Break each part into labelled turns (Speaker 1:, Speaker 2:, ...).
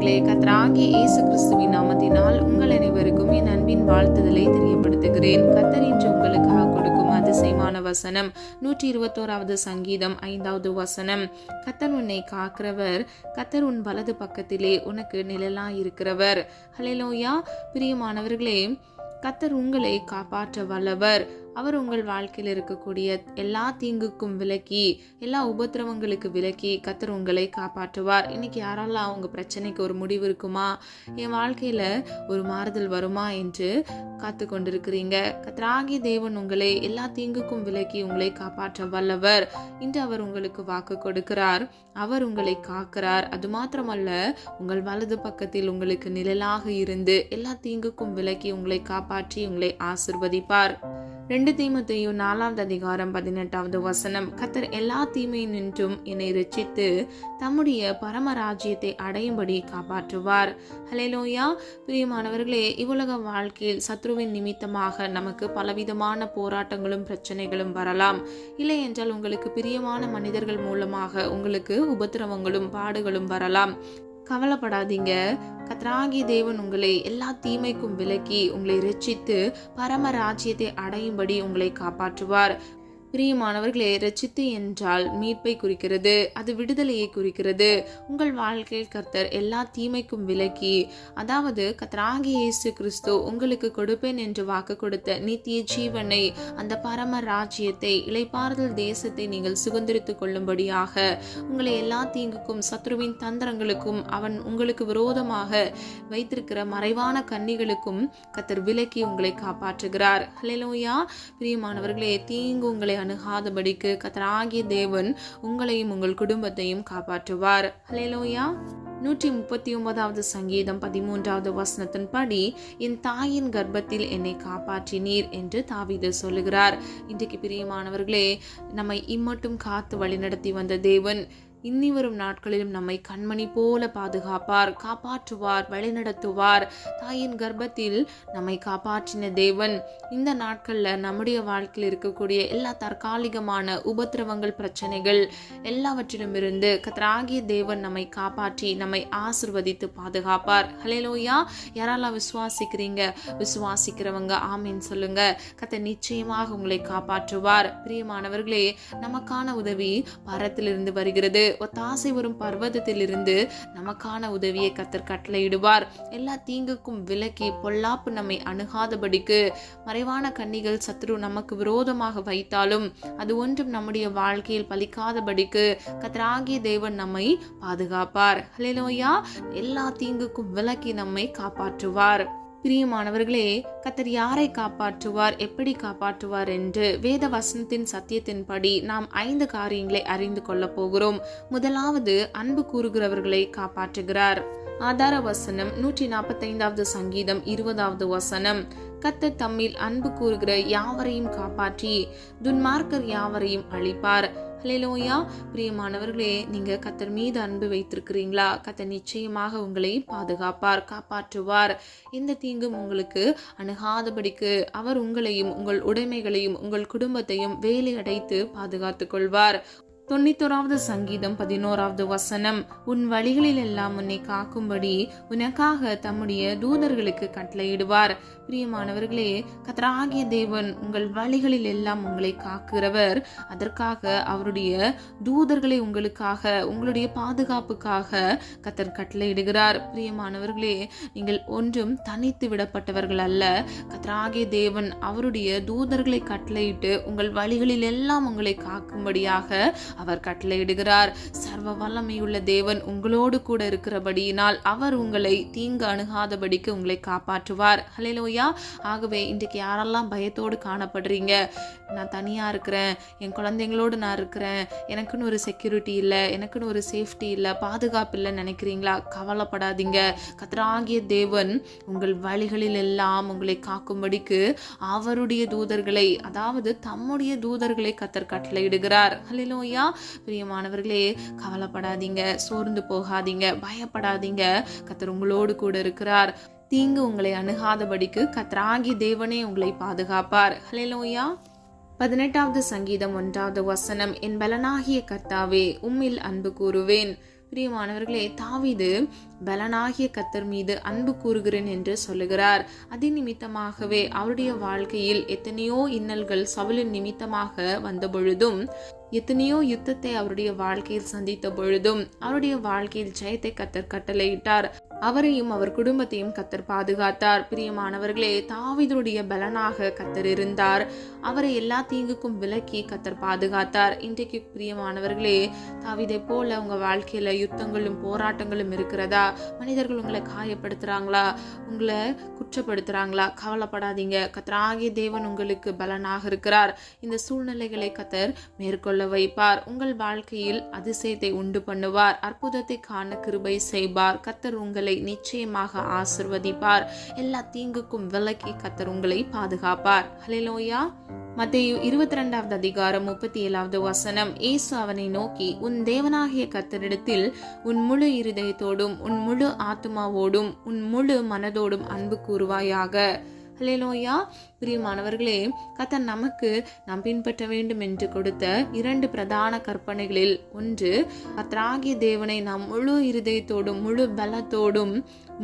Speaker 1: பிரியமானவர்களே, கர்த்தராகிய இயேசு கிறிஸ்துவின் நாமத்தினால் உங்கள் அனைவருக்கும் என் அன்பின் வாழ்த்துதலை தெரியப்படுத்துகிறேன். கர்த்தர் இன்று உங்களுக்காக கொடுக்கும் அதிசயமான வசனம் 121வது சங்கீதம் 5வது வசனம். கர்த்தர் உன்னை காக்கிறவர், கர்த்தர் உன் வலது பக்கத்திலே உனக்கு நிழலாயிருக்கிறவர். ஹல்லேலூயா. பிரியமானவர்களே, கர்த்தர் உங்களை காப்பாற்ற வல்லவர். அவர் உங்கள் வாழ்க்கையில் இருக்கக்கூடிய எல்லா தீங்குக்கும் விலக்கி, எல்லா உபத்திரவங்களுக்கு விலக்கி கர்த்தர் உங்களை காப்பாற்றுவார். இன்னைக்கு யாரெல்லாம் அவங்க பிரச்சனைக்கு ஒரு முடிவு இருக்குமா, என் வாழ்க்கையில ஒரு மாறுதல் வருமா என்று காத்து கொண்டிருக்கிறீங்க. கர்த்தராகிய தேவன் உங்களை எல்லா தீங்குக்கும் விலக்கி உங்களை காப்பாற்ற வல்லவர். இன்று அவர் உங்களுக்கு வாக்கு கொடுக்கிறார். அவர் உங்களை காக்கிறார். அது மாத்திரமல்ல, உங்கள் வலது பக்கத்தில் உங்களுக்கு நிழலாக இருந்து எல்லா தீங்குக்கும் விலக்கி உங்களை காப்பாற்றி உங்களை ஆசிர்வதிப்பார். 2 தீமோத்தேயு 4வது அதிகாரம் 18வது வசனம். கர்த்தர் எல்லா தீமையினின்றும் என்னை ரட்சித்து தம்முடைய பரமராஜ்யத்தை அடையும்படி காப்பாற்றுவார். ஹல்லேலூயா. பிரியமானவர்களே, இவ்வுலக வாழ்க்கையில் சத்ருவின் நிமித்தமாக நமக்கு பலவிதமான போராட்டங்களும் பிரச்சனைகளும் வரலாம். இல்லை என்றால் உங்களுக்கு பிரியமான மனிதர்கள் மூலமாக உங்களுக்கு உபத்திரவங்களும் பாடுகளும் வரலாம். கவலைப்படாதீங்க. கர்த்தராகிய தேவன் உங்களை எல்லா தீமைக்கும் விலக்கி உங்களை ரட்சித்து பரம ராஜ்யத்தை அடையும்படி உங்களை காப்பாற்றுவார். பிரியமானவர்களே, ரட்சித்து என்றால் மீட்பை குறிக்கிறது, அது விடுதலையை குறிக்கிறது. உங்கள் வாழ்க்கையில் கர்த்தர் எல்லா தீமைக்கும் விலக்கி, அதாவது கர்த்தராகிய இயேசு கிறிஸ்து உங்களுக்கு கொடுப்பேன் என்று வாக்கு கொடுத்த நித்திய ஜீவனை, அந்த பரம ராஜ்யத்தை, இளைப்பாறுதல் தேசத்தை நீங்கள் சுதந்திரித்துக் கொள்ளும்படியாக உங்களை எல்லா தீங்குக்கும் சத்ருவின் தந்திரங்களுக்கும் அவன் உங்களுக்கு விரோதமாக வைத்திருக்கிற மறைவான கன்னிகளுக்கும் கர்த்தர் விலக்கி உங்களை காப்பாற்றுகிறார். ஹல்லேலூயா. பிரியமானவர்களே, தீங்கு உங்களை அணுகாதபடிக்கு கர்த்தராகிய தேவன் உங்களையும் உங்கள் குடும்பத்தையும் காப்பாற்றுவார். ஹல்லேலூயா. 139வது சங்கீதம் 13வது வசனத்தின்படி, என் தாயின் கர்ப்பத்தில் என்னை காப்பாற்றினீர் என்று தாவீது சொல்லுகிறார். இன்றைக்கு பிரியமானவர்களே, நம்மை இம்மட்டும் காத்து வழிநடத்தி வந்த தேவன் இன்னி வரும் நாட்களிலும் நம்மை கண்மணி போல பாதுகாப்பார், காப்பாற்றுவார், வழிநடத்துவார். தாயின் கர்ப்பத்தில் நம்மை காப்பாற்றின தேவன் இந்த நாட்கள்ல நம்முடைய வாழ்க்கையில் இருக்கக்கூடிய எல்லா தற்காலிகமான உபத்திரவங்கள், பிரச்சனைகள் எல்லாவற்றிலும் இருந்து கர்த்தராகிய தேவன் நம்மை காப்பாற்றி நம்மை ஆசிர்வதித்து பாதுகாப்பார். ஹல்லேலூயா. யாரெல்லாம் விசுவாசிக்கிறீங்க, விசுவாசிக்கிறவங்க ஆமீன் சொல்லுங்க. கர்த்தர் நிச்சயமாக உங்களை காப்பாற்றுவார். பிரியமானவர்களே, நமக்கான உதவி பரத்திலிருந்து வருகிறது. ஒத்தாசை வரும் பர்வதத்திலிருந்து நமக்கான உதவியை கர்த்தர் கட்டளையிடுவார். எல்லா தீங்குக்கும் விலக்கி பொல்லாப்பு நம்மை அணுகாதபடிக்கு மறைவான கன்னிகள் சத்ரு நமக்கு விரோதமாக வைத்தாலும் அது ஒன்றும் நம்முடைய வாழ்க்கையில் பலிக்காதபடிக்கு கர்த்தராகிய தேவன் நம்மை பாதுகாப்பார். ஹல்லேலூயா. எல்லா தீங்குக்கும் விலக்கி நம்மை காப்பாற்றுவார். பிரியமானவர்களே, கர்த்தர் யாரை காப்பாற்றுவார், எப்படி காப்பாற்றுவார் என்று வேத வசனத்தின் சத்தியத்தின்படி நாம் 5 காரியங்களை அறிந்து கொள்ள போகிறோம். முதலாவது, அன்பு கூறுகிறவர்களை காப்பாற்றுகிறார். ஆதார வசனம் 145வது சங்கீதம் 20வது வசனம். கர்த்தர் தம்மில் அன்பு கூறுகிற யாவரையும் காப்பாற்றி துன்மார்க்கர் யாவரையும் அழிப்பார். ஹல்லேலூயா. பிரியமானவர்களே, நீங்க கர்த்தர் மீது அன்பு வைத்திருக்கிறீங்களா? கர்த்தர் நிச்சயமாக உங்களை பாதுகாப்பார், காப்பாற்றுவார். எந்த தீங்கும் உங்களுக்கு அணுகாதபடிக்கு அவர் உங்களையும் உங்கள் உடைமைகளையும் உங்கள் குடும்பத்தையும் வேலை அடைத்து பாதுகாத்துக் கொள்வார். 91வது சங்கீதம் 11வது வசனம். உன் வழிகளில் எல்லாம் உன்னை காக்கும்படி உனக்காக தம்முடைய தூதர்களுக்கு கட்டளையிடுவார். பிரியமானவர்களே, கர்த்தராகிய தேவன் உங்கள் வழிகளில் எல்லாம் உங்களை காக்கிறவர். அதற்காக அவருடைய தூதர்களை உங்களுக்காக, உங்களுடைய பாதுகாப்புக்காக கர்த்தர் கட்டளையிடுகிறார். பிரியமானவர்களே, நீங்கள் ஒன்றும் தனித்து விடப்பட்டவர்கள் அல்ல. கர்த்தராகிய தேவன் அவருடைய தூதர்களை கட்டளையிட்டு உங்கள் வழிகளில் எல்லாம் உங்களை காக்கும்படியாக அவர் கட்டளையிடுகிறார். சர்வ வல்லமையுள்ள தேவன் உங்களோடு கூட இருக்கிறபடியினால் அவர் உங்களை தீங்கு அணுகாதபடிக்கு உங்களை காப்பாற்றுவார். ஹல்லேலூயா. ஆகவே இன்றைக்கு யாரெல்லாம் பயத்தோடு காணப்படுறீங்க, நான் தனியா இருக்கிறேன், என் குழந்தைங்களோடு நான் இருக்கிறேன், எனக்குன்னு ஒரு செக்யூரிட்டி இல்லை, எனக்குன்னு ஒரு சேஃப்டி இல்லை, பாதுகாப்பு இல்லைன்னு நினைக்கிறீங்களா? கவலைப்படாதீங்க. கர்த்தராகிய தேவன் உங்கள் வழிகளில் எல்லாம் உங்களை காக்கும்படிக்கு அவருடைய தூதர்களை, அதாவது தம்முடைய தூதர்களை கர்த்தர் கட்டளையிடுகிறார். ஹல்லேலூயா. பிரியமானவர்களே, கவலைப்படாதீங்க, சோர்ந்து போகாதீங்க, பயப்படாதீங்க. கர்த்தர் உங்களோடு கூட இருக்கிறார். தீங்கு உங்களை அணுகாதபடிக்கு கர்த்தராகிய தேவனே உங்களை பாதுகாப்பார். ஹல்லேலூயா. 18வது சங்கீதம் 1வது வசனம். என் பலனாகிய கர்த்தாவே, உம்மில் அன்பு கூறுவேன். பிரியமானவர்களே, தாவீது பலனாகிய கர்த்தர் மீது அன்பு கூறுகிறேன் என்று சொல்லுகிறார். அதே நிமித்தமாகவே அவருடைய வாழ்க்கையில் எத்தனையோ இன்னல்கள் சவுலின் நிமித்தமாக வந்த பொழுதும், எத்தனையோ யுத்தத்தை அவருடைய வாழ்க்கையில் சந்தித்த பொழுதும் அவருடைய வாழ்க்கையில் ஜெயத்தை கர்த்தர் கட்டளையிட்டார். அவரையும் அவர் குடும்பத்தையும் கர்த்தர் பாதுகாத்தார். பிரியமானவர்களே, தாவீதுடைய பலனாக கர்த்தர் இருந்தார். அவரை எல்லா தீங்குக்கும் விலக்கி கர்த்தர் பாதுகாத்தார். இன்றைக்கு பிரியமானவர்களே, தாவீதை போல உங்க வாழ்க்கையில யுத்தங்களும் போராட்டங்களும் இருக்கிறதா? மனிதர்கள் உங்களை காயப்படுத்துறாங்களா? உங்களை குற்றப்படுத்துறாங்களா? கவலைப்படாதீங்க. கர்த்தராகிய தேவன் உங்களுக்கு பலனாக இருக்கிறார். இந்த சூழ்நிலைகளை கர்த்தர் மேற்கொள்ள வைப்பார். உங்கள் வாழ்க்கையில் அதிசயத்தை உண்டு பண்ணுவார். அற்புதத்தை காண கிருபை செய்வார். கர்த்தர் உங்களை நிச்சயமாக ஆசிர்வதிப்பார். எல்லா தீங்குக்கும் விலக்கி கர்த்தர் உங்களை பாதுகாப்பார். ஹல்லேலூயா. மத்தேயு 22வது அதிகாரம் 37வது வசனம். இயேசு அவனை நோக்கி, உன் தேவனாகிய கர்த்தரிடத்தில் உன் முழு இருதயத்தோடும் உன் முழு ஆத்துமாவோடும் உன் முழு மனதோடும் அன்பு கூறுவாயாக. ஹல்லேலூயா. பிரியமானவர்களே, கர்த்தர் நமக்கு நாம் பின்பற்ற வேண்டும் என்று கொடுத்த 2 பிரதான கற்பனைகளில் ஒன்று, கர்த்தராகிய தேவனை நாம் முழு இருதயத்தோடும் முழு பலத்தோடும்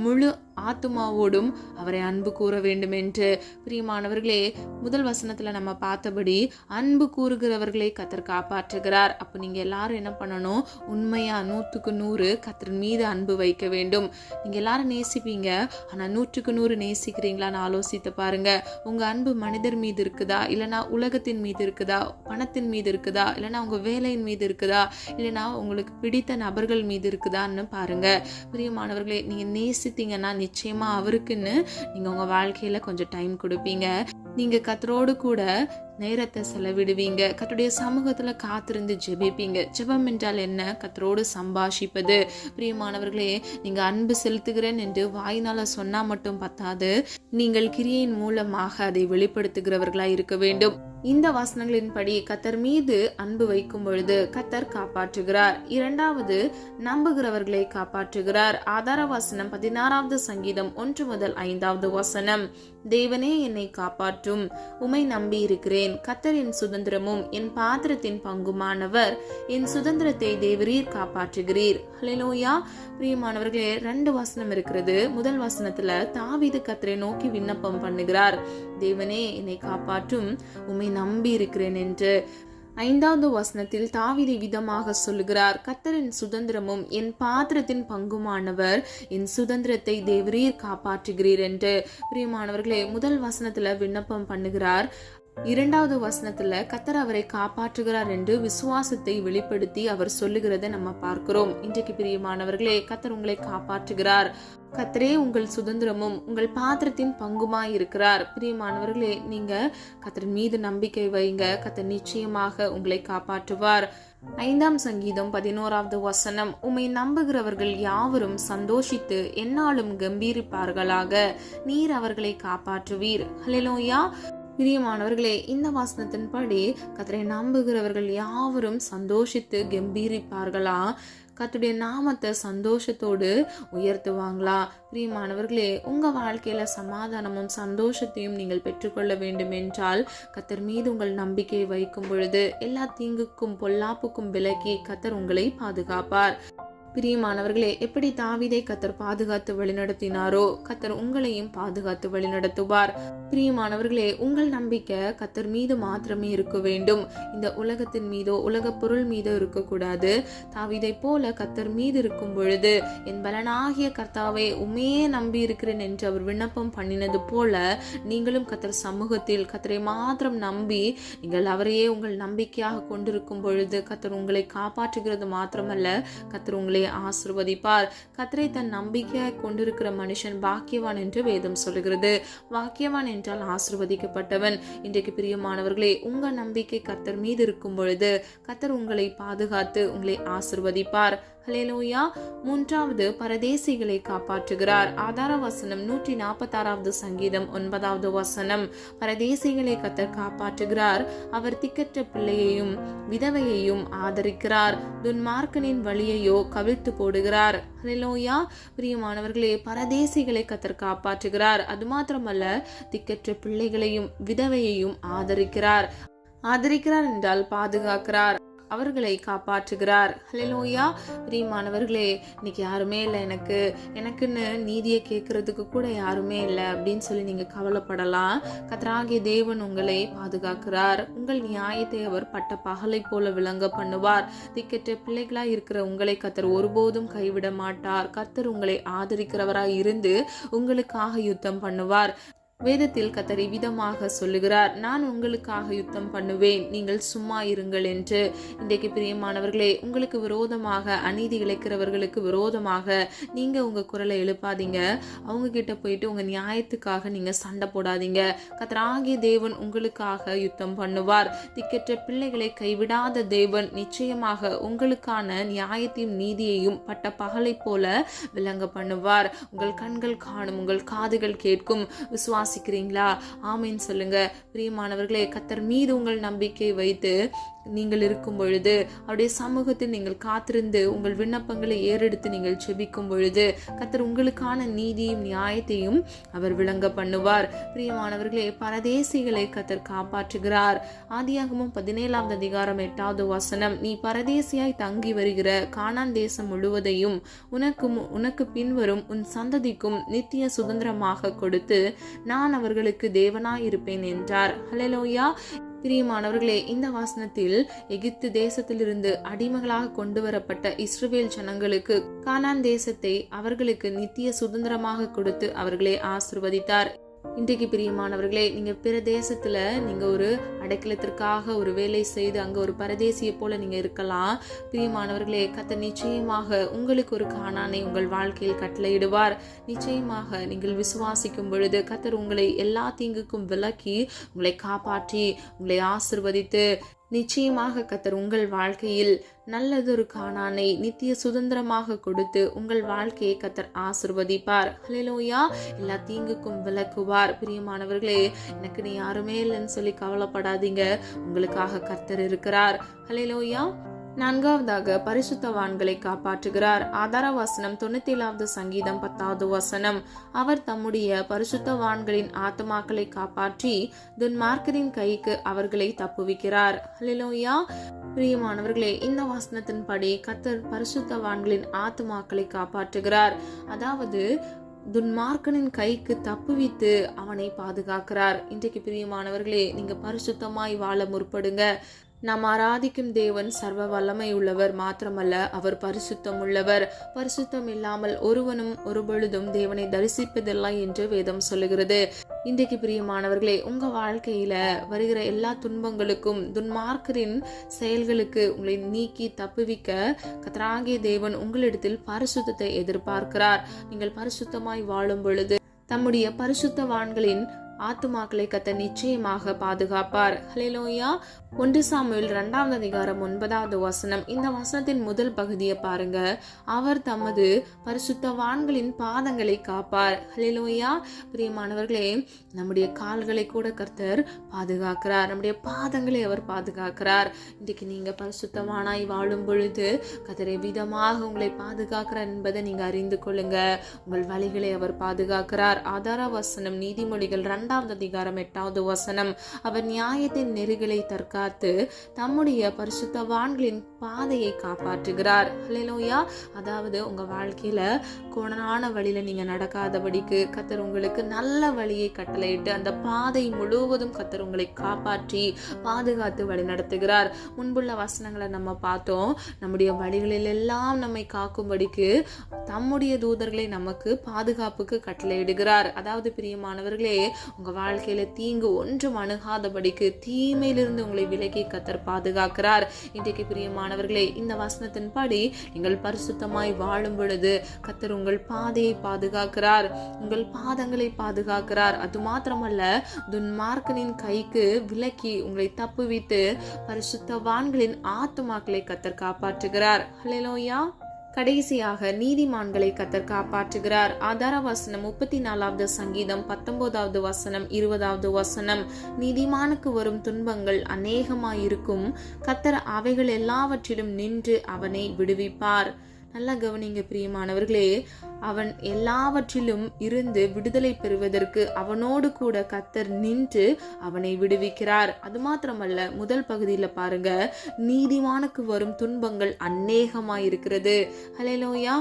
Speaker 1: முழு ஆத்துமாவோடும் அவரை அன்பு கூற வேண்டும் என்று. பிரியமானவர்களே, முதல் வசனத்துல நம்ம பார்த்தபடி அன்பு கூறுகிறவர்களை கர்த்தர் காப்பாற்றுகிறார். அப்போ நீங்க எல்லாரும் என்ன பண்ணணும்? உண்மையா 100க்கு 100 கர்த்தர் மீது அன்பு வைக்க வேண்டும். நீங்க எல்லாரும் நேசிப்பீங்க, ஆனா 100க்கு 100 நேசிக்கிறீங்களான்னு ஆலோசித்து பாருங்க. உங்க அன்பு மனிதர் மீது இருக்குதா, இல்லைனா உலகத்தின் மீது இருக்குதா, பணத்தின் மீது இருக்குதா, இல்லைனா உங்க வேலையின் மீது இருக்குதா, இல்லைனா உங்களுக்கு பிடித்த நபர்கள் மீது இருக்குதான்னு பாருங்க. பிரியமானவர்களே, நீங்க நேசித்தீங்கன்னா நிச்சயமா அவருக்குன்னு நீங்க உங்க வாழ்க்கையில கொஞ்சம் டைம் கொடுப்பீங்க. நீங்க கர்த்தரோடு கூட நேரத்தை செலவிடுவீங்க. கர்த்தருடைய சமூகத்துல காத்திருந்து ஜெபிப்பீங்க. ஜெபம் என்றால் என்ன? கர்த்தரோடு சம்பாஷிப்பது. பிரியமானவர்களே, நீங்க அன்பு செலுத்துகிறேன் என்று வாயினால சொன்னா மட்டும் பத்தாது, நீங்கள் கிரியையின் மூலமாக அதை வெளிப்படுத்துகிறவர்களா இருக்க வேண்டும். இந்த வசனங்களின்படி கர்த்தர் மீது அன்பு வைக்கும் பொழுது கர்த்தர் காப்பாற்றுகிறார். 2வது, நம்புகிறவர்களை காப்பாற்றுகிறார். ஆதார வசனம் 16வது சங்கீதம் 1 முதல் 5வது வசனம். தேவனே என்னை காப்பாற்றும், உம்மை நம்பி இருக்கிறேன். கர்த்தர் என் சுதந்திரமும் என் பாத்திரத்தின் பங்குமானவர். என் சுதந்திரத்தை தேவரீர் காப்பாற்றுகிறீர். ஹல்லேலூயா. பிரியமானவர்களே, 2 வசனம் இருக்கிறது. முதல் வசனத்துல தாவீது கர்த்தரை நோக்கி விண்ணப்பம் பண்ணுகிறார். தேவனே என்னை காப்பாற்றும், உம்மை நம்பி இருக்கிறேன் என்று. 5வது வசனத்தில் தாவீது விதமாக சொல்லுகிறார், கர்த்தரின் சுதந்திரமும் என் பாத்திரத்தின் பங்குமானவர். என் சுதந்திரத்தை தேவரீர் காப்பாற்றுகிறீர் என்று. பிரியமானவர்களே, முதல் வசனத்துல விண்ணப்பம் பண்ணுகிறார். 2வது வசனத்துல கர்த்தர் அவரை காப்பாற்றுகிறார் என்று விசுவாசத்தை வெளிப்படுத்தி அவர் சொல்லுகிறதை நம்ம பார்க்கிறோம். இன்றைக்கு பிரியமானவர்களே, கர்த்தர் உங்களை காப்பாற்றுகிறார். கர்த்தரே உங்கள் சுதந்திரமும் உங்கள் பாத்திரத்தின் பங்குமாய் இருக்கிறார். பிரியமானவர்களே, நீங்க கர்த்தர் மீது நம்பிக்கை வைங்க. கர்த்தர் நிச்சயமாக உங்களை காப்பாற்றுவார். 5ஆம் சங்கீதம் 11வது வசனம். உம்மை நம்புகிறவர்கள் யாவரும் சந்தோஷித்து எந்நாளும் கம்பீரிப்பார்களாக. நீர் அவர்களை காப்பாற்றுவீர். ஹல்லேலூயா. பிரியமானவர்களே, இந்த வசனத்தின்படி கர்த்தரை நம்புகிறவர்கள் யாவரும் சந்தோஷித்து கம்பீரிப்பார்களா, கர்த்தருடைய நாமத்தை சந்தோஷத்தோடு உயர்த்துவாங்களா. பிரியமானவர்களே, உங்க வாழ்க்கையில சமாதானமும் சந்தோஷத்தையும் நீங்கள் பெற்றுக்கொள்ள வேண்டும் என்றால் கர்த்தர் மீது உங்கள் நம்பிக்கையை வைக்கும் பொழுது எல்லா தீங்குக்கும் பொல்லாப்புக்கும் விலக்கி கர்த்தர் உங்களை பாதுகாப்பார். பிரியமானவர்களே, எப்படி தாவீதை கர்த்தர் பாதுகாத்து வழிநடத்தினாரோ கர்த்தர் உங்களையும் பாதுகாத்து வழிநடத்துவார். பிரியமானவர்களே, உங்கள் நம்பிக்கை கர்த்தர் மீது மாத்திரமே இருக்க வேண்டும். இந்த உலகத்தின் மீதோ உலக பொருள் மீதோ இருக்கக்கூடாது. தாவீதை போல கர்த்தர் மீது இருக்கும் பொழுது, என் பலனாகிய கர்த்தாவை உண்மையே நம்பி இருக்கிறேன் என்று அவர் விண்ணப்பம் பண்ணினது போல நீங்களும் கர்த்தர் சமூகத்தில் கர்த்தரை மாத்திரம் நம்பி நீங்கள் அவரையே உங்கள் நம்பிக்கையாக கொண்டிருக்கும் பொழுது கர்த்தர் உங்களை காப்பாற்றுகிறது மாத்திரமல்ல, கர்த்தர் உங்களை ஆசீர்வதிப்பார். கர்த்தரை தன் நம்பிக்கையாக கொண்டிருக்கிற மனுஷன் பாக்கியவான் என்று வேதம் சொல்லுகிறது. பாக்கியவான் என்றால் ஆசீர்வதிக்கப்பட்டவன். இன்றைக்கு பிரியமானவர்களே, உங்க நம்பிக்கை கர்த்தர் மீது இருக்கும் பொழுது கர்த்தர் உங்களை பாதுகாத்து உங்களை ஆசீர்வதிப்பார். ஹல்லேலூயா. 3வது, பரதேசிகளை காப்பாற்றுகிறார். ஆதார வசனம் 146வது சங்கீதம் 9வது வசனம். பரதேசிகளை கர்த்தர் காப்பாற்றுகிறார். அவர் திக்கற்ற பிள்ளையையும் விதவையையும் ஆதரிக்கிறார். துன்மார்க்கனின் வழியையோ கவிழ்த்து போடுகிறார். ஹல்லேலூயா. பிரியமானவர்களே, பரதேசிகளை கர்த்தர் காப்பாற்றுகிறார். அது மாத்திரமல்ல, திக்கற்ற பிள்ளைகளையும் விதவையையும் ஆதரிக்கிறார். ஆதரிக்கிறார் என்றால் பாதுகாக்கிறார். அவர்களை காப்பாற்றுகிறார். ஹல்லேலூயா. பிரியமானவர்களே, இன்னைக்கு யாருமே இல்லை, எனக்குன்னு நீதியை கேட்கறதுக்கு கூட யாருமே இல்லை அப்படின்னு சொல்லி நீங்க கவலைப்படலாம். கர்த்தராகிய தேவன் உங்களை பாதுகாக்கிறார். உங்கள் நியாயத்தை அவர் பட்ட பகலை போல விளங்க பண்ணுவார். திக்கெட்ட பிள்ளைகளாய் இருக்கிற உங்களை கர்த்தர் ஒருபோதும் கைவிட மாட்டார். கர்த்தர் உங்களை ஆதரிக்கிறவராய் இருந்து உங்களுக்காக யுத்தம் பண்ணுவார். வேதத்தில் கர்த்தர் இவ்விதமாக சொல்லுகிறார், நான் உங்களுக்காக யுத்தம் பண்ணுவேன், நீங்கள் சும்மா இருங்கள் என்று. இன்றைக்கு பிரியமானவர்களே, உங்களுக்கு விரோதமாக அநீதி இழைக்கிறவர்களுக்கு விரோதமாக நீங்க உங்க குரலை எழுப்பாதீங்க. அவங்க கிட்ட போயிட்டு உங்க நியாயத்துக்காக நீங்க சண்டை போடாதீங்க. கர்த்தராகிய தேவன் உங்களுக்காக யுத்தம் பண்ணுவார். திக்கற்ற பிள்ளைகளை கைவிடாத தேவன் நிச்சயமாக உங்களுக்கான நியாயத்தையும் நீதியையும் பட்ட பகலை போல விளங்க பண்ணுவார். உங்கள் கண்கள் காணும், உங்கள் காதுகள் கேட்கும். விசுவாசிக்கிறீங்களா? ஆமீன் சொல்லுங்க. பிரியமானவர்களே, கர்த்தர் மீது உங்கள் நம்பிக்கை வைத்து நீங்கள் இருக்கும் பொழுது, அவருடைய சமூகத்தில் நீங்கள் காத்திருந்து உங்கள் விண்ணப்பங்களை ஏறெடுத்து நீங்கள் செபிக்கும் பொழுது, கர்த்தர் உங்களுக்கான நீதியும் நியாயத்தையும் அவர் விளங்க பண்ணுவார். பிரியமானவர்களே, பரதேசிகளை கர்த்தர் காப்பாற்றுகிறார். ஆதியாகமம் 17ஆம் அதிகாரம் 8வது வசனம், நீ பரதேசியாய் தங்கி வருகிற கானான் தேசம் முழுவதையும் உனக்கு பின்வரும் உன் சந்ததிக்கும் நித்திய சுதந்திரமாக கொடுத்து நான் அவர்களுக்கு தேவனாய் இருப்பேன் என்றார். ஹல்லேலூயா. பிரியமானவர்களே, இந்த வாசனத்தில் எகிப்து தேசத்திலிருந்து அடிமைகளாக கொண்டு வரப்பட்ட இஸ்ரவேல் ஜனங்களுக்கு கானான் தேசத்தை அவர்களுக்கு நித்திய சுதந்திரமாக கொடுத்து அவர்களை ஆசீர்வதித்தார். இன்றைக்கு பிரியமானவர்களே, நீங்க பிற தேசத்துல நீங்க ஒரு அடைக்கலத்திற்காக ஒரு வேலை செய்து அங்க ஒரு பரதேசியை போல நீங்க இருக்கலாம். பிரியமானவர்களே, கர்த்தர் நிச்சயமாக உங்களுக்கு ஒரு கானானை உங்கள் வாழ்க்கையில் கட்டளையிடுவார். நிச்சயமாக நீங்கள் விசுவாசிக்கும் பொழுது கர்த்தர் உங்களை எல்லா தீங்குக்கும் விலக்கி உங்களை காப்பாற்றி உங்களை ஆசீர்வதித்து நிச்சயமாக கர்த்தர் உங்கள் வாழ்க்கையில் நல்லதொரு கானானை நித்திய சுதந்திரமாக கொடுத்து உங்கள் வாழ்க்கையை கர்த்தர் ஆசீர்வதிப்பார். ஹல்லேலூயா. எல்லா தீங்குக்கும் விலக்குவார். பிரியமானவர்களே, எனக்கு நீ யாருமே இல்லைன்னு சொல்லி கவலைப்படாதீங்க. உங்களுக்காக கர்த்தர் இருக்கிறார். ஹல்லேலூயா. 4வதாக பரிசுத்தவான்களை காப்பாற்றுகிறார். ஆதார வசனம் 97வது சங்கீதம் 10வது வசனம், அவர் தம்முடைய பரிசுத்தவான்களின் ஆத்மாக்களை காப்பாற்றி துன்மார்க்கரின் கைக்கு அவர்களை தப்புவிக்கிறார். ஹல்லேலூயா. பிரியமானவர்களே, இந்த வசனத்தின்படி கர்த்தர் பரிசுத்தவான்களின் ஆத்மாக்களை காப்பாற்றுகிறார். அதாவது துன்மார்க்கனின் கைக்கு தப்புவித்து அவனை பாதுகாக்கிறார். இன்றைக்கு பிரியமானவர்களே, நீங்க பரிசுத்தமாய் வாழ முற்படுங்க. நாம் ஆராதிக்கும் தேவன் சர்வ வல்லமை உள்ளவர் மாத்திரமல்ல, அவர் பரிசுத்தம் உள்ளவர். பரிசுத்தம் இல்லாமல் ஒருவனும் ஒருபொழுதும் தேவனை தரிசிப்பதில்லை என்று வேதம் சொல்லுகிறது. இன்றைக்கு பிரியமானவர்களே, உங்க வாழ்க்கையில வருகிற எல்லா துன்பங்களுக்கும் துன்மார்க்கரின் செயல்களுக்கு உங்களை நீக்கி தப்புவிக்க கர்த்தராகிய தேவன் உங்களிடத்தில் பரிசுத்தத்தை எதிர்பார்க்கிறார். நீங்கள் பரிசுத்தமாய் வாழும் பொழுது தம்முடைய பரிசுத்தவான்களின் ஆத்துமாக்களை கர்த்தர் நிச்சயமாக பாதுகாப்பார். ஹல்லேலூயா. 1 சாமுவேல் 2வது அதிகாரம் 9வது வசனம், இந்த வசனத்தின் முதல் பகுதியை பாருங்க. அவர் தமது பரிசுத்தவான்களின் பாதங்களை காப்பார். ஹல்லேலூயா. பிரியமானவர்களே, நம்முடைய கால்களை கூட கர்த்தர் பாதுகாக்கிறார். நம்முடைய பாதங்களை அவர் பாதுகாக்கிறார். இன்றைக்கு நீங்க பரிசுத்தவானாய் வாழும் பொழுது கர்த்தர் எவ்விதமாக உங்களை பாதுகாக்கிறார் என்பதை நீங்க அறிந்து கொள்ளுங்க. உங்கள் வழிகளை அவர் பாதுகாக்கிறார். ஆதார வசனம் நீதிமொழிகள் 2வது அதிகாரம் 8வது வசனம், அவர் நியாயத்தின் நெறிகளை தற்காத்து தம்முடைய பரிசுத்தவான்களின் பாதையை காப்பாற்றுகிறார். ஹல்லேலூயா. அதாவது உங்க வாழ்க்கையில கோணலான வழியில நீங்க நடக்காதபடிக்கு கர்த்தர் உங்களுக்கு நல்ல வழியை கட்டளையிட்டு அந்த பாதை முழுவதும் கர்த்தர் உங்களை காப்பாற்றி பாதுகாத்து வழி நடத்துகிறார். முன்புள்ள வசனங்களை நம்ம பார்த்தோம். நம்முடைய வழிகளில் எல்லாம் நம்மை காக்கும்படிக்கு தம்முடைய தூதர்களை நமக்கு பாதுகாப்புக்கு கட்டளையிடுகிறார். அதாவது பிரியமானவர்களே, உங்க வாழ்க்கையில தீங்கு ஒன்றும் அணுகாதபடிக்கு தீமையிலிருந்து உங்களை விலக்கி கர்த்தர் பாதுகாக்கிறார். இன்றைக்கு பிரியமானவர்களே, இந்த வசனத்தின்படி நீங்கள் பரிசுத்தமாய் வாழும் பொழுது கர்த்தர் உங்கள் பாதையை பாதுகாக்கிறார், உங்கள் பாதங்களை பாதுகாக்கிறார். அது மாத்திரமல்ல, துன்மார்க்கனின் கைக்கு விலக்கி உங்களை தப்புவித்து பரிசுத்தவான்களின் ஆத்துமாக்களை கர்த்தர் காப்பாற்றுகிறார். ஹல்லேலூயா. கடைசியாக நீதிமான்களை கர்த்தர் காப்பாற்றுகிறார். ஆதார வசனம் 34வது சங்கீதம் 19வது வசனம் 20வது வசனம், நீதிமானுக்கு வரும் துன்பங்கள் அநேகமாயிருக்கும், கர்த்தர் அவைகள் எல்லாவற்றிலும் நின்று அவனை விடுவிப்பார். நல்லா கவனிங்க பிரியமானவர்களே, அவன் எல்லாவற்றிலும் இருந்து விடுதலை பெறுவதற்கு அவனோடு கூட கர்த்தர் நின்று அவனை விடுவிக்கிறார். அது மாத்திரமல்ல, முதல் பகுதியில பாருங்க, நீதிமானுக்கு வரும் துன்பங்கள் அநேகமாயிருக்கிறது. ஹல்லேலூயா.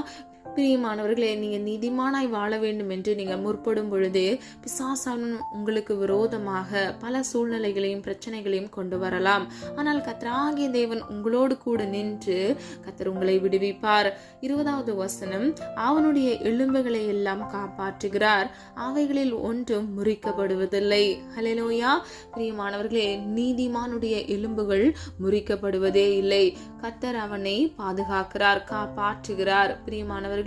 Speaker 1: பிரியமானவர்களே, நீங்க நீதிமானாய் வாழ வேண்டும் என்று நீங்க முற்படும் பொழுதே பிசாசான் உங்களுக்கு விரோதமாக பல சூழ்நிலைகளையும் பிரச்சனைகளையும் கொண்டு வரலாம். ஆனால் கர்த்தராகிய தேவன் உங்களோடு கூட நின்று கர்த்தர் உங்களை விடுவிப்பார். 20வது வசனம், அவனுடைய எலும்புகளை எல்லாம் காப்பாற்றுகிறார், அவைகளில் ஒன்றும் முறிக்கப்படுவதில்லை. ஹல்லேலூயா. பிரியமானவர்களே, நீதிமானுடைய எலும்புகள் முறிக்கப்படுவதே இல்லை. கர்த்தர் அவனை பாதுகாக்கிறார், காப்பாற்றுகிறார். பிரியமானவர்களே,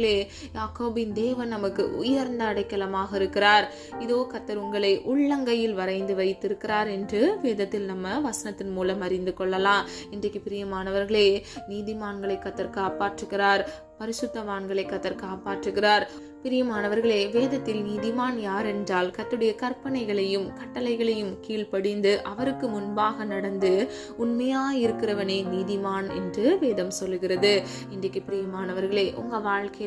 Speaker 1: யாக்கோபின் தேவன் நமக்கு உயர்ந்த அடைக்கலமாக இருக்கிறார். இதோ கர்த்தர் உங்களை உள்ளங்கையில் வரைந்து வைத்திருக்கிறார் என்று வேதத்தில் நம்ம வசனத்தின் மூலம் அறிந்து கொள்ளலாம். இன்றைக்கு பிரியமானவர்களே, நீதிமான்களை கர்த்தர் காப்பாற்றுகிறார், பரிசுத்தவான்களை கர்த்தர் காப்பாற்றுகிறார். பிரியமானவர்களே, வேதத்தில் நீதிமான் யார் என்றால் கர்த்தருடைய கற்பனைகளையும் கட்டளைகளையும் கீழ்ப்படிந்து அவருக்கு முன்பாக நடந்து உண்மையாய் இருக்கிறவனே நீதிமான் என்று வேதம் சொல்லுகிறது. இன்றைக்கு பிரியமானவர்களே, உங்க வாழ்க்கையில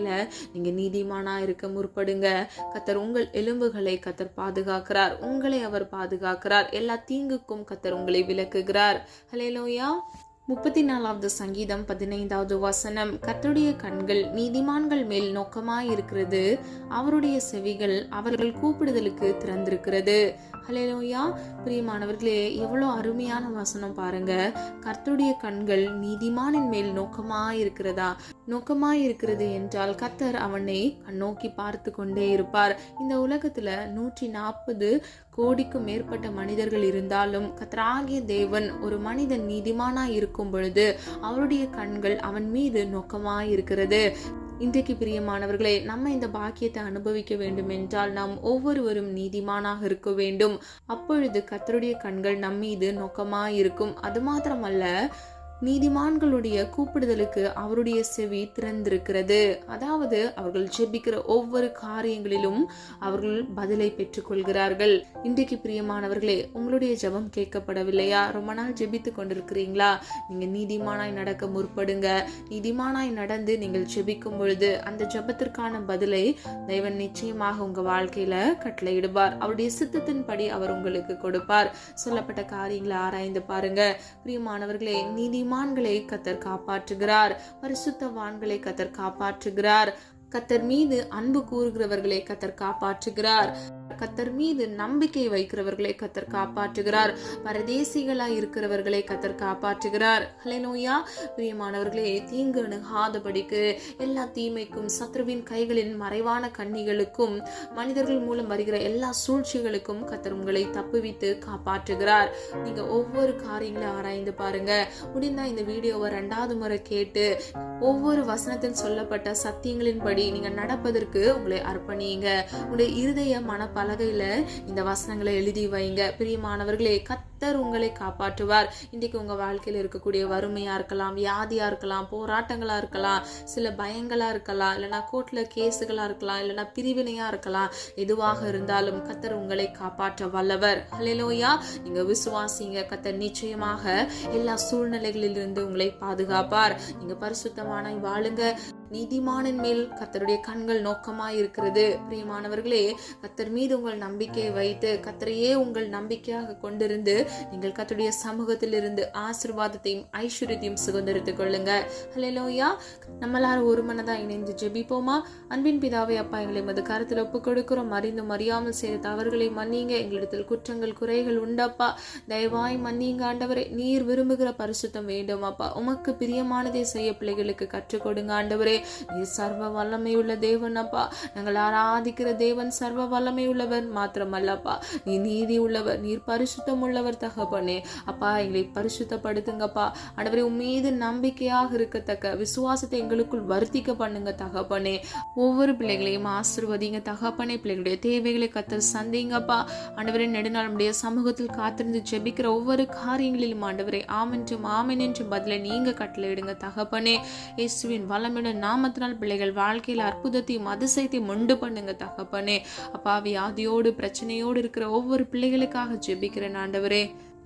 Speaker 1: நீங்க நீதிமானா இருக்க முற்படுங்க. கர்த்தர் உங்கள் எலும்புகளை கர்த்தர் பாதுகாக்கிறார், உங்களை அவர் பாதுகாக்கிறார், எல்லா தீங்குக்கும் கர்த்தர் உங்களை விலக்குகிறார். ஹல்லேலூயா. 34வது சங்கீதம் 15வது வசனம், கர்த்தருடைய கண்கள் நீதிமான்கள் மேல் நோக்கமாயிருக்கிறது, அவருடைய செவிகள் அவர்கள் கூப்பிடுதலுக்கு திறந்திருக்கிறது. ஹல்லேலூயா. பிரியமானவர்களே, எவ்வளோ அருமையான வசனம் பாருங்க. கர்த்தருடைய கண்கள் நீதிமானின் மேல் நோக்கமாயிருக்கிறதா? நோக்கமாயிருக்கிறது என்றால் கர்த்தர் அவனை நோக்கி பார்த்து கொண்டே இருப்பார். இந்த உலகத்துல 140 கோடிக்கும் மேற்பட்ட மனிதர்கள் இருந்தாலும் கர்த்தராகிய தேவன் ஒரு மனிதன் நீதிமானாய் இருக்கும் பொழுது அவருடைய கண்கள் அவன் மீது நோக்கமாயிருக்கிறது. இன்றைக்கு பிரியமானவர்களே, நம்ம இந்த பாக்கியத்தை அனுபவிக்க வேண்டும் என்றால் நாம் ஒவ்வொருவரும் நீதிமானாக இருக்க வேண்டும். அப்பொழுது கர்த்தருடைய கண்கள் நம் மீது நோக்கமாயிருக்கும். அது மாத்திரமல்ல, நீதிமான்களுடைய கூப்பிடுதலுக்கு அவருடைய செவி திறந்திருக்கிறது. அதாவது அவர்கள் ஜெபிக்கிற ஒவ்வொரு காரியங்களிலும் அவர்கள் பதிலை பெற்றுக் கொள்கிறார்கள். இன்றைக்கு பிரியமானவர்களே, உங்களுடைய ஜெபம் கேட்கப்படவில்லையா? ரொம்ப நாள் ஜெபித்து கொண்டிருக்கிறீங்களா? நீங்க நீதிமானாய் நடக்க முற்படுங்க. நீதிமானாய் நடந்து நீங்கள் ஜெபிக்கும் பொழுது அந்த ஜெபத்திற்கான பதிலை தேவன் நிச்சயமாக உங்க வாழ்க்கையில கட்டளையிடுவார். அவருடைய சித்தத்தின்படி அவர் உங்களுக்கு கொடுப்பார். சொல்லப்பட்ட காரியங்களை ஆராய்ந்து பாருங்க. பிரியமானவர்களே, நீதிமான்களை கர்த்தர் காப்பாற்றுகிறார், பரிசுத்தவான்களை கர்த்தர் காப்பாற்றுகிறார், கர்த்தர் மீது அன்பு கூறுகிறவர்களை கர்த்தர் காப்பாற்றுகிறார், கர்த்தர் மீது நம்பிக்கை வைக்கிறவர்களை கர்த்தர் காப்பாற்றுகிறார், பரதேசிகளாய் இருக்கிறவர்களை கர்த்தர் காப்பாற்றுகிறார். ஹல்லேலூயா. பிரியமானவர்களே, தீங்கு அணுகாதபடிக்கு எல்லா தீமைக்கும் சத்ருவின் கைகளின் மறைவான கண்ணிகளுக்கும் மனிதர்கள் மூலம் வருகிற எல்லா சூழ்ச்சிகளுக்கும் கர்த்தர் உங்களை தப்புவித்து காப்பாற்றுகிறார். நீங்க ஒவ்வொரு காரியங்களை ஆராய்ந்து பாருங்க. முடிந்தா இந்த வீடியோவை 2வது முறை கேட்டு ஒவ்வொரு வசனத்தில் சொல்லப்பட்ட சத்தியங்களின்படி நீங்க நடப்பதற்கு உங்களை அர்ப்பணியுங்க. உங்களுடைய இருதய மனப்பலகையில இந்த வசனங்களை எழுதி வைங்க. பிரியமானவர்களே, கர்த்தர் உங்களை காப்பாற்றுவார். இன்றைக்கு உங்க வாழ்க்கையில இருக்கக்கூடிய வறுமையா இருக்கலாம், வியாதியா இருக்கலாம், போராட்டங்களா இருக்கலாம், சில பயங்களா இருக்கலாம், இல்லைன்னா கோர்ட்ல கேஸுகளா இருக்கலாம், இல்லைன்னா பிரிவினையா இருக்கலாம். எதுவாக இருந்தாலும் கர்த்தர் உங்களை காப்பாற்ற வல்லவர். ஹல்லேலூயா. நீங்க விசுவாசிங்க. கர்த்தர் நிச்சயமாக எல்லா சூழ்நிலைகளிலிருந்து உங்களை பாதுகாப்பார். நீங்க பரிசுத்தமாய் வாழுங்க. நீதிமானின் மேல் கர்த்தருடைய கண்கள் நோக்கமாய் இருக்கிறது. பிரியமானவர்களே, கர்த்தர் மீது உங்கள் நம்பிக்கையை வைத்து கர்த்தரையே உங்கள் நம்பிக்கையாக கொண்டிருந்து நீங்கள் கர்த்தருடைய சமூகத்தில் இருந்து ஆசீர்வாதத்தையும் ஐஸ்வர்யத்தையும் சுதந்திரித்துக் கொள்ளுங்க. ஹல்லேலூயா. நம்ம எல்லாரும் ஒரு மனதா இணைந்து ஜெபிப்போமா? அன்பின் பிதாவே, அப்பா, எங்களை மது கருத்தில் ஒப்புக் கொடுக்கிறோம். அறிந்தும் அறியாமல் செய்த தவறுகளை மன்னிங்க. எங்களிடத்தில் குற்றங்கள் குறைகள் உண்டப்பா, தயவாய் மன்னிங்க ஆண்டவரே. நீர் விரும்புகிற பரிசுத்தம் வேண்டும் அப்பா. உமக்கு பிரியமானதை செய்ய பிள்ளைகளுக்கு கற்றுக் கொடுங்க ஆண்டவரே. நீர் சர்வ வல்லமை உள்ள தேவன் அப்பா. நாங்கள் ஆராதிக்கிற தேவன் சர்வ வல்லமை உள்ளவர் மாத்திரமல்லப்பா, நீ நீதி உள்ளவர், நீர் பரிசுத்தம் உள்ளவர் தகப்பனே. அப்பா, எங்களை பரிசுத்தப்படுத்துங்கப்பா ஆண்டவரே. உம்மீது நம்பிக்கையாக இருக்கத்தக்க விசுவாசத்தை எங்களுக்குள் வர்த்திக்க பண்ணுங்க தகப்பனே. ஒவ்வொரு பிள்ளைகளையும் ஆசீர்வதிங்க தகப்பனே. பிள்ளைகளுடைய தேவைகளை கர்த்தர் சந்திங்கப்பா ஆண்டவரே. நெடுநாள் நம்முடைய சமூகத்தில் காத்திருந்து ஜெபிக்கிற ஒவ்வொரு காரியங்களிலும் ஆண்டவரே ஆமென்றும் ஆமென் என்று பதிலை நீங்க கட்டளையிடுங்க தகப்பனே. இயேசுவின் வல்லமையுடன் நாமத்தினால் பிள்ளைகள் வாழ்க்கையில் அற்புதத்தையும் அதிசயத்தையும் உண்டு பண்ணுங்க தகப்பனே. அப்பா, வியாதியோடு பிரச்சனையோடு இருக்கிற ஒவ்வொரு பிள்ளைகளுக்காக ஜெபிக்கிறேன் ஆண்டவரே.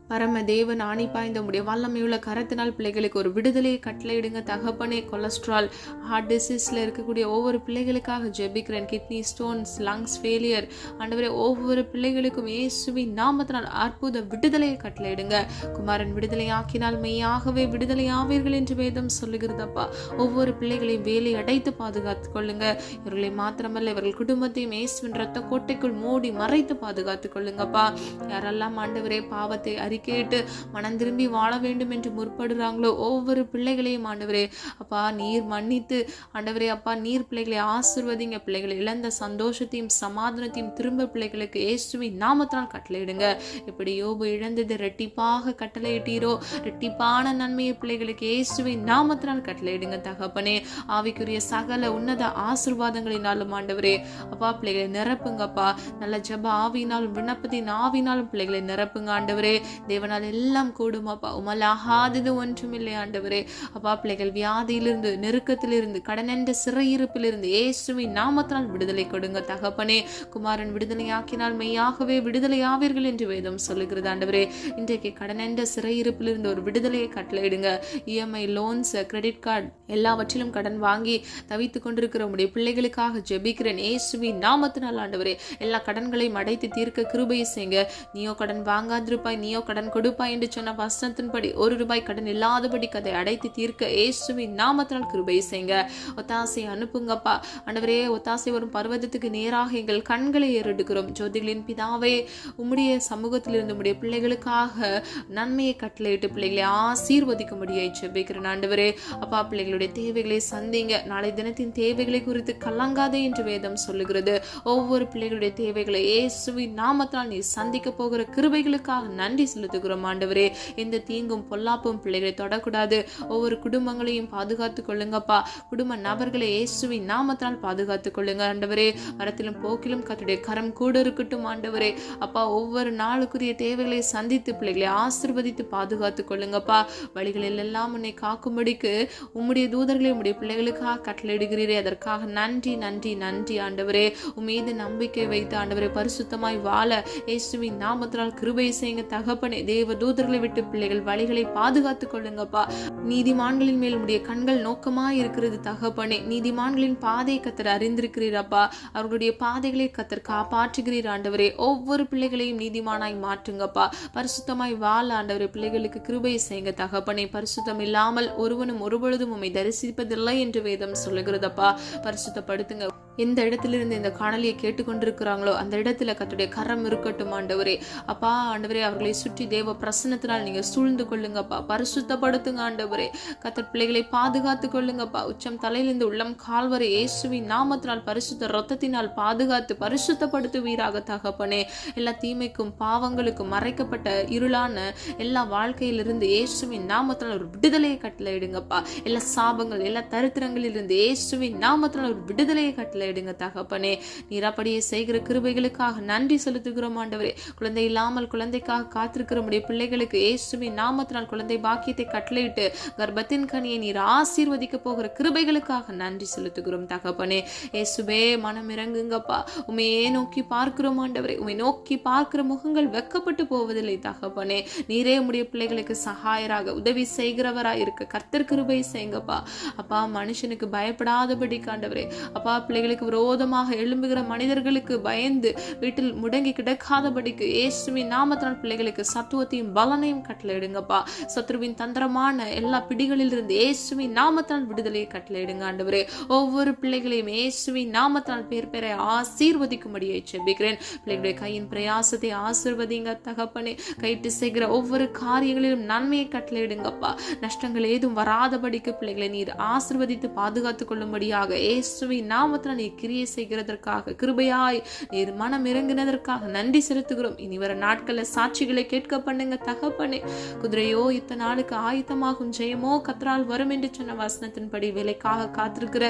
Speaker 1: பரம தேவன் ஆணி பாய்ந்த உடைய வல்லமையுள்ள கரத்தினால் பிள்ளைகளுக்கு ஒரு விடுதலையை கட்டளையிடுங்க தகப்பனே. கொலஸ்ட்ரால், ஹார்ட் டிசீஸ்ல இருக்கக்கூடிய ஒவ்வொரு பிள்ளைகளுக்காக ஜெபிக்கிறேன். கிட்னி ஸ்டோன்ஸ், லங்ஸ் ஃபெயிலியர், ஆண்டவரே ஒவ்வொரு பிள்ளைகளுக்கும் இயேசுவின் நாமத்தினால் அற்புத விடுதலையை கட்டளையிடுங்க. குமாரன் விடுதலையாக்கினால் மெய்யாகவே விடுதலையாவீர்கள் என்று வேதம் சொல்லுகிறதப்பா. ஒவ்வொரு பிள்ளைகளையும் வேலை அடைத்து பாதுகாத்துக் கொள்ளுங்க. இவர்களை மாத்திரமல்ல இவர்கள் குடும்பத்தையும் இயேசுவின் ரத்த கோட்டைக்குள் மூடி மறைத்து பாதுகாத்துக் கொள்ளுங்கப்பா. யாரெல்லாம் ஆண்டவரே பாவத்தை கேட்டு மனம் திரும்பி வாழ வேண்டும் என்று முற்படுறாங்களோ ஒவ்வொரு பிள்ளைகளையும் ஆண்டவரே அப்பா நீர் மன்னித்து ஆண்டவரே அப்பா நீர் பிள்ளைகளை ஆசீர்வதிங்க. பிள்ளைகளை இழந்த சந்தோஷத்தையும் சமாதானத்தையும் திரும்ப பிள்ளைகளுக்கு இயேசுவின் நாமத்தினால் கட்டளையிடுங்க. இப்படி யோபு இழந்தது ரெட்டிப்பாக கட்டளையிட்டீரோ ரெட்டிப்பான நன்மையை பிள்ளைகளுக்கு இயேசுவின் நாமத்தினால் கட்டளையிடுங்க தகப்பனே. ஆவிக்குரிய சகல உன்னத ஆசீர்வாதங்களினாலும் ஆண்டவரே அப்பா பிள்ளைகளை நிரப்புங்கப்பா. நல்ல ஜெப ஆவியினாலும் விண்ணப்பத்தின் ஆவியினாலும் பிள்ளைகளை நிரப்புங்க ஆண்டவரே. தேவனால் எல்லாம் கூடுமாப்பா. உம்மால் ஆகாதது ஒன்றுமில்லை ஆண்டவரே. அப்பா பிள்ளைகள் வியாதியிலிருந்து, நெருக்கத்திலிருந்து, கடன் என்ற சிறையிருப்பிலிருந்து இயேசுவின் நாமத்தினால் விடுதலை கொடுங்க தகப்பனே. குமாரன் விடுதலையாக்கினால் மெய்யாகவே விடுதலையாவீர்கள் என்று வேதம் சொல்லுகிறது ஆண்டவரே. இன்றைக்கு கடன் என்ற சிறையிருப்பிலிருந்து ஒரு விடுதலையை கட்டளையிடுங்க. இஎம்ஐ, லோன்ஸ், கிரெடிட் கார்டு எல்லாவற்றிலும் கடன் வாங்கி தவித்துக் கொண்டிருக்கிற உடைய பிள்ளைகளுக்காக ஜெபிக்கிறேன் இயேசுவின் நாமத்தினால் ஆண்டவரே. எல்லா கடன்களையும் அடைத்து தீர்க்க கிருபையை செய்யுங்க. நீயோ கடன் வாங்காதிருப்பாய், நீயோ கடன் கொடுப்பாய் என்று சொன்ன வசனத்தின்படி ₹1 கடன் இல்லாதபடி அதை அடைத்து தீர்க்க இயேசுவின் நாமத்தினால் கிருபை செய்யுங்க. ஒத்தாசை அனுப்புங்கப்பா ஆண்டவரே. ஒத்தாசை வரும் பர்வதத்துக்கு நேராக எங்கள் கண்களை ஏறெடுக்கிறோம். ஜோதிகளின் பிதாவே உம்முடைய சமூகத்திலிருந்து உம்முடைய பிள்ளைகளுக்காக நன்மையை கட்டளையிட்டு பிள்ளைகளை ஆசீர்வதிக்கும்படியை ஜெபிக்கிறேன் ஆண்டவரே. அப்பா பிள்ளைகளுடைய தேவைகளை சந்திங்க. நாளை தினத்தின் தேவைகளை குறித்து கலங்காதே என்று வேதம் சொல்லுகிறது. ஒவ்வொரு பிள்ளைகளுடைய தேவைகளை இயேசுவின் நாமத்தினால் நீ சந்திக்க போகிற கிருபைகளுக்காக நன்றி செலுத்துகிறோம் ஆண்டவரே. எந்த தீங்கும் பொல்லாப்பும் பிள்ளைகளை தொடக்கூடாது. ஒவ்வொரு குடும்பங்களையும் பாதுகாத்துக் கொள்ளுங்கப்பா. குடும்ப நபர்களை இயேசுவின் நாமத்தினால் பாதுகாத்துக் கொள்ளுங்க ஆண்டவரே. வரத்திலும் போக்கிலும் கர்த்தருடைய கரம் கூட இருக்கட்டும் ஆண்டவரே. அப்பா ஒவ்வொரு நாளுக்குரிய தேவைகளை சந்தித்து பிள்ளைகளை ஆசீர்வதித்து பாதுகாத்துக் கொள்ளுங்கப்பா. வழிகளில் எல்லாம் உன்னை காக்கும்படிக்கு உம்முடைய தூதர்களை உம்முடைய பிள்ளைகளுக்காக கட்டளையிடுகிறீரே, அதற்காக நன்றி நன்றி நன்றி ஆண்டவரே. உம்மீது நம்பிக்கை வைத்து ஆண்டவரே பரிசுத்தமாய் வாழ இயேசுவின் நாமத்தினால் கிருபை செய்யுங்க தகப்பனே. தேவ தூதர்களை விட்டு பிள்ளைகள் வழிகளை பாதுகாத்துக் கொள்ளுங்கப்பா. நீதிமான்களின் மேல் உடைய கண்கள் நோக்கமாய் இருக்கிறது தகப்பனே. நீதிமான்களின் பாதை கத்தர் அறிந்திருக்கிறீரப்பா. அவர்களுடைய பாதைகளை கத்தர் காப்பாற்றுகிறீர் ஆண்டவரே. ஒவ்வொரு பிள்ளைகளையும் நீதிமானாய் மாற்றுங்கப்பா. பரிசுத்தமாய் வாழ ஆண்டவரே பிள்ளைகளுக்கு கிருபை செய்யுங்க தகப்பனே. பரிசுத்தம் இல்லாமல் ஒருவனும் ஒருபொழுதும் உம்மை தரிசிப்பதில்லை என்று வேதம் சொல்லுகிறதப்பா. பரிசுத்தப்படுத்துங்க. எந்த இடத்திலிருந்து இந்த காணொலியை கேட்டுக்கொண்டிருக்கிறாங்களோ அந்த இடத்துல கர்த்தருடைய கரம் இருக்கட்டும் ஆண்டவரே. அப்பா ஆண்டவரே அவர்களை சுற்றி தேவ பிரசன்னத்தினால் நீங்க சூழ்ந்து கொள்ளுங்கப்பா. பரிசுத்தப்படுத்துங்க ஆண்டவரே. கர்த்தர் பிள்ளைகளை பாதுகாத்துக் கொள்ளுங்கப்பா. உச்சம் தலையிலிருந்து உள்ளம் கால்வரை இயேசுவின் நாமத்தினால் பரிசுத்த இரத்தத்தினால் பாதுகாத்து பரிசுத்தப்படுத்துவீராக தகப்பனே. எல்லா தீமைக்கும் பாவங்களுக்கும் மறைக்கப்பட்ட இருளான எல்லா வாழ்க்கையிலிருந்து இயேசுவின் நாமத்தினால் ஒரு விடுதலையை கட்டளையிடுங்கப்பா. எல்லா சாபங்கள், எல்லா தரித்திரங்களிலிருந்து இயேசுவின் நாமத்தினால் ஒரு விடுதலையை கட்டளை எடுங்க தகப்பனே. நீர் அப்படியே செய்கிற கிருபைகளுக்காக நன்றி செலுத்துகிறோம் ஆண்டவரே. குழந்தை இல்லாமல் குழந்தைக்காக காத்திருக்கிற உடைய பிள்ளைகளுக்கு இயேசுவின் நாமத்தினால் குழந்தை பாக்கியத்தை கட்டளையிட்டு கர்ப்பத்தின் கனியை நீர் ஆசீர்வதிக்க போகிற கிருபைகளுக்காக நன்றி செலுத்துகிறோம் தகப்பனே. இயேசுவே மனம் இறங்குங்கப்பா. உமையே நோக்கி பார்க்கிறோம் ஆண்டவரே. உமை நோக்கி பார்க்கிற முகங்கள் வெக்கப்பட்டு போவதில்லை தகப்பனே. நீரே உடைய பிள்ளைகளுக்கு சகாயராக உதவி செய்கிறவராய் இருக்க கர்த்தர் கிருபை செய்யுங்கப்பா. அப்பா மனுஷனுக்கு பயப்படாதபடி ஆண்டவரே. அப்பா பிள்ளைகளுக்கு விரோதமாக எழும்புகிற மனிதர்களுக்கு பயந்து வீட்டில் முடங்கி கிடக்காதபடிக்கு இயேசுவின் நாமத்தினால் பிள்ளைகளுக்கு சத்துவத்தையும் பலனையும் கட்டளையிடுங்கப்பா. சத்ருவின் தந்திரமான எல்லா பிடிகளில் இருந்து இயேசுவின் நாமத்தினால் விடுதலையை கட்டளையிடுங்க ஆண்டவரே. ஒவ்வொரு பிள்ளைகளையும் இயேசுவின் நாமத்தினால் பேர் பேரை ஆசீர்வதிக்கும்படியை ஜெபிக்கிறேன். பிள்ளைகளுடைய கையின் பிரயாசத்தை ஆசீர்வதிங்க தகப்பனே. கைட்டு செய்கிற ஒவ்வொரு காரியங்களிலும் நன்மையை கட்டளையிடுங்கப்பா. நஷ்டங்கள் ஏதும் வராதபடிக்கு பிள்ளைகளை நீர் ஆசீர்வதித்து பாதுகாத்துக் கொள்ளும்படியாக இயேசுவின் நாமத்தினால் நீர் கிரியை செய்கிறதற்காக கிருபையாய் நீர் மனம் இறங்கினதற்காக நன்றி செலுத்துகிறோம். இனி வர நாட்கள்ல சாட்சிகளை கேட்க பண்ணுங்க தகப்பனே. குதிரையோ இத்தனை நாளுக்கு ஆயுத்தமாகும், ஜெயமோ கத்தரால் வரும் என்று சொன்ன வசனத்தின்படி வேலைக்காக காத்திருக்கிற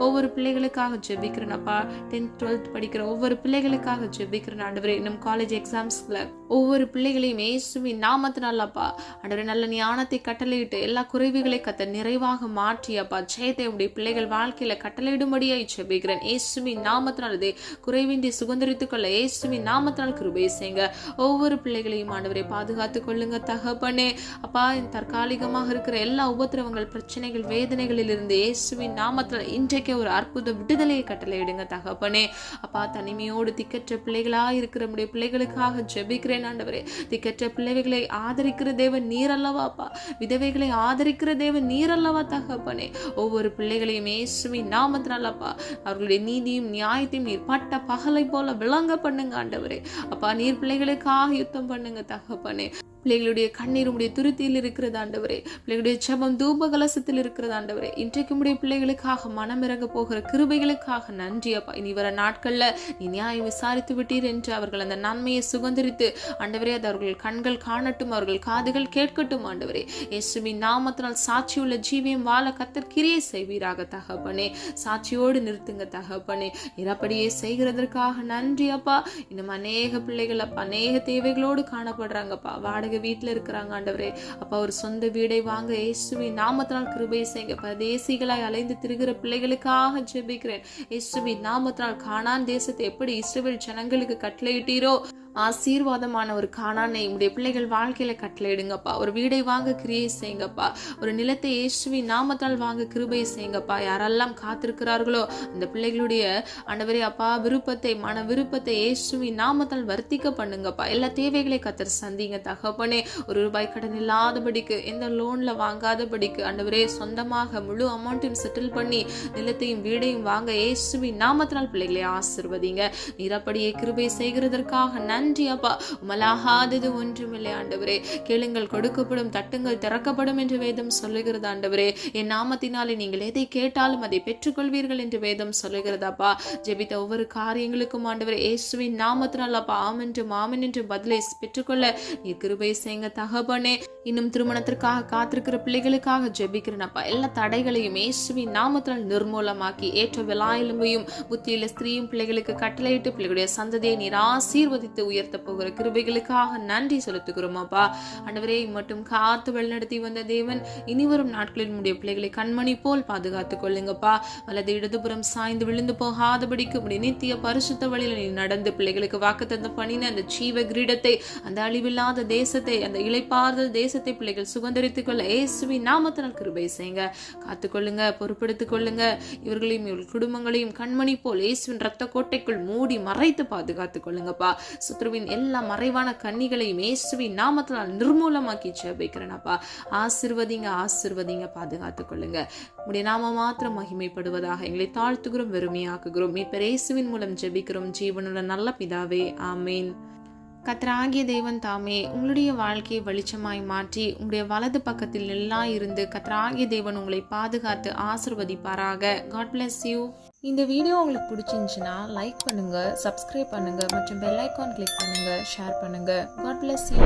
Speaker 1: ஒவ்வொரு பிள்ளைகளுக்காக ஜெபிக்கிறேன் அப்பா. 10th 12th படிக்கிற ஒவ்வொரு பிள்ளைகளுக்காக ஜெபிக்கிறேன் ஆண்டவரே. இன்னும் காலேஜ் எக்ஸாம்ஸ்ல ஒவ்வொரு பிள்ளைகளையும் இயேசுவின் நாமத்தினால் அப்பா ஆண்டவரே நல்ல ஞானத்தை கட்டளையிட்டு எல்லா குறைவுகளை கத்த நிறைவாக மாற்றி அப்பா ஜெயத்தை உடைய பிள்ளைகள் வாழ்க்கையில கட்டளையிடும்படியாய் ஜெபிக்கிறேன். தேவன். இயேசுவின் நாமத்தினால் அதை குறைவின்றி சுதந்தரித்துக் கொள்ள இயேசுவின் நாமத்தினால் கிருபை செய்யுங்க. ஒவ்வொரு பிள்ளைகளையும் ஆண்டவரை பாதுகாத்துக் கொள்ளுங்க தகப்பனே. அப்பா, தற்காலிகமாக இருக்கிற எல்லா உபத்திரவங்கள், பிரச்சனைகள், வேதனைகளில் இருந்து இயேசுவின் நாமத்தில் இன்றைக்கு ஒரு அற்புத விடுதலையை கட்டளையிடுங்க தகப்பனே. அப்பா, தனிமையோடு திக்கற்ற பிள்ளைகளா இருக்கிற நம்முடைய பிள்ளைகளுக்காக ஜெபிக்கிறேன் ஆண்டவரே. திக்கற்ற பிள்ளைகளை ஆதரிக்கிற தேவன் நீர் அல்லவா அப்பா, விதவைகளை ஆதரிக்கிற தேவன் நீர் அல்லவா தகப்பனே. ஒவ்வொரு பிள்ளைகளையும் இயேசுவின் நாமத்தினால் அப்பா, அவர்களுடைய நீதியும் நியாயத்தையும் நீர் பட்ட பகலை போல விளங்க பண்ணுங்க ஆண்டவரே. அப்பா, நீர் பிள்ளைகளுக்காக யுத்தம் பண்ணுங்க தகப்பனே. பிள்ளைகளுடைய கண்ணீர் உடைய துருத்தியில் இருக்கிறது ஆண்டவரே. பிள்ளைகளுடைய ஜெபம் தூப கலசத்தில் இருக்கிறது ஆண்டவரே. இன்றைக்கு உடைய பிள்ளைகளுக்காக மனமிறங்க போகிற கிருபைகளுக்காக நன்றி அப்பா. இனி வர நாட்கள்ல நீ நியாயம் விசாரித்து விட்டீர் என்று அவர்கள் அந்த நன்மையை சுதந்திரித்து ஆண்டவரே, அது அவர்கள் கண்கள் காணட்டும், அவர்கள் காதுகள் கேட்கட்டும் ஆண்டவரே. இயேசுவின் நாமத்தினால் சாட்சியுள்ள ஜீவியம் வாழ கர்த்தர் கிரியை செய்வீராக தகப்பனே. சாட்சியோடு நிறுத்துங்க தகப்பனே. அப்படியே செய்கிறதற்காக நன்றி அப்பா. இன்னும் அநேக பிள்ளைகள் அப்பா அநேக தேவைகளோடு காணப்படுறாங்கப்பா. வாடகை வீட்டுல இருக்கிறாங்க ஆண்டவரே. அப்பா, ஒரு சொந்த வீடை வாங்க இயேசுவின் நாமத்தினால் கிருபை செய்யுங்க. பரதேசிகளாய் அலைந்து திரிகிற பிள்ளைகளுக்காக ஜெபிக்கிறேன். இயேசுவின் நாமத்தினால் கானான் தேசத்தை எப்படி இஸ்ரவேல் ஜனங்களுக்கு கட்டளையிட்டீரோ ஆசீர்வாதமான ஒரு கானானை உடைய பிள்ளைகள் வாழ்க்கையில கட்டளையிடுங்கப்பா. ஒரு வீடை வாங்க கிரியை செய்யுங்கப்பா. ஒரு நிலத்தை இயேசுவின் நாமத்தால் வாங்க கிருபை செய்யுங்கப்பா. யாரெல்லாம் காத்திருக்கிறார்களோ அந்த பிள்ளைகளுடைய ஆண்டவரே அப்பா விருப்பத்தை, மன விருப்பத்தை இயேசுவின் நாமத்தால் வர்த்திக்க பண்ணுங்கப்பா. எல்லா தேவைகளை கர்த்தர் சந்திங்க தகப்பனே. ஒரு ரூபாய் கடன் இல்லாதபடிக்கு, எந்த லோன்ல வாங்காதபடிக்கு ஆண்டவரே, சொந்தமாக முழு அமௌண்ட்டையும் செட்டில் பண்ணி நிலத்தையும் வீடையும் வாங்க இயேசுவின் நாமத்தினால் பிள்ளைகளை ஆசீர்வதிங்க. நீர் அப்படியே கிருபை செய்கிறதற்காக நன்றி அப்பா. உமலாகாதது ஒன்றுமில்லை ஆண்டவரே. கேளுங்கள் கொடுக்கப்படும், தட்டுங்கள் திறக்கப்படும் என்று வேதம் சொல்லுகிறது ஆண்டவரே. என் நாமத்தினாலே நீங்கள் எதை கேட்டாலும் அதை பெற்றுக்கொள்வீர்கள் என்று வேதம் சொல்லுகிறதாப்பா. ஜெபித்த ஒவ்வொரு காரியங்களுக்கும் ஆண்டவரே இயேசுவின் நாமத்தினால் அப்பா ஆமென்றும் ஆமென் என்று பதிலை பெற்றுக்கொள்ள நீர் கிருபை செய்யுங்க தகப்பனே. இன்னும் திருமணத்திற்காக காத்திருக்கிற பிள்ளைகளுக்காக ஜெபிக்கிறேன் அப்பா. எல்லா தடைகளையும் இயேசுவின் நாமத்தினால் நிர்மூலமாக்கி ஏற்ற விலாயிலுமையும் புத்தியுள்ள ஸ்திரீயும் பிள்ளைகளுக்கு கட்டளையிட்டு பிள்ளைகளுடைய சந்ததியை நீர் ஆசீர்வதித்து உயர்த்த போகிற கிருபைகளுக்காக நன்றி செலுத்துகிறோம் அப்பா. ஆண்டவரே, மட்டும் காத்து வழிநடத்தி வந்த தேவன் இனி வரும் நாட்களில் உடைய பிள்ளைகளை கண்மணி போல் பாதுகாத்துக் கொள்ளுங்கப்பா. வலது இடதுபுறம் சாய்ந்து விழுந்து போகாதபடிக்கு உடைய நித்திய பரிசுத்த வழியில நீ நடந்து பிள்ளைகளுக்கு வாக்குத்தத்தம் பண்ணின அந்த ஜீவ கிரீடத்தை, அந்த அழிவில்லாத தேசத்தை, அந்த இளைப்பாறுதல் தேசத்தை பிள்ளைகள் சுதந்திரித்துக் கொள்ள இயேசுவின் நாமத்தினால் கிருபை செய்யுங்க. காத்துக்கொள்ளுங்க, பொறுப்படுத்திக் கொள்ளுங்க. இவர்களையும் இவர்கள் குடும்பங்களையும் கண்மணி போல் இயேசுவின் ரத்த கோட்டைக்குள் மூடி மறைத்து பாதுகாத்துக் கொள்ளுங்கப்பா. சுத்ருவின் எல்லா மறைவான கன்னிகளையும் இயேசுவின் நாமத்தினால் நிர்மூலமாக்கி ஜெபிக்கிறேனப்பா. ஆசீர்வதிங்க, ஆசீர்வதிங்க, பாதுகாத்துக் கொள்ளுங்க. உடைய நாம மாத்திரம் மகிமைப்படுவதாக எங்களை தாழ்த்துகிறோம், வெறுமையாக்குகிறோம். மீட்பர் இயேசுவின் மூலம் ஜெபிக்கிறோம் ஜீவனுள்ள நல்ல பிதாவே, ஆமேன். கர்த்தராகிய தேவன் தாமே உங்களுடைய வாழ்க்கையை வெளிச்சமாய் மாற்றி உங்களுடைய வலது பக்கத்தில் எல்லாம் இருந்து கர்த்தராகிய தேவன் உங்களை பாதுகாத்து ஆசீர்வதிப்பாராக. God bless you. இந்த வீடியோ உங்களுக்கு பிடிச்சிருந்துச்சுன்னா லைக் பண்ணுங்க, சப்ஸ்கிரைப் பண்ணுங்க மற்றும் பெல் ஐகான் கிளிக் பண்ணுங்க, ஷேர் பண்ணுங்க. God bless you.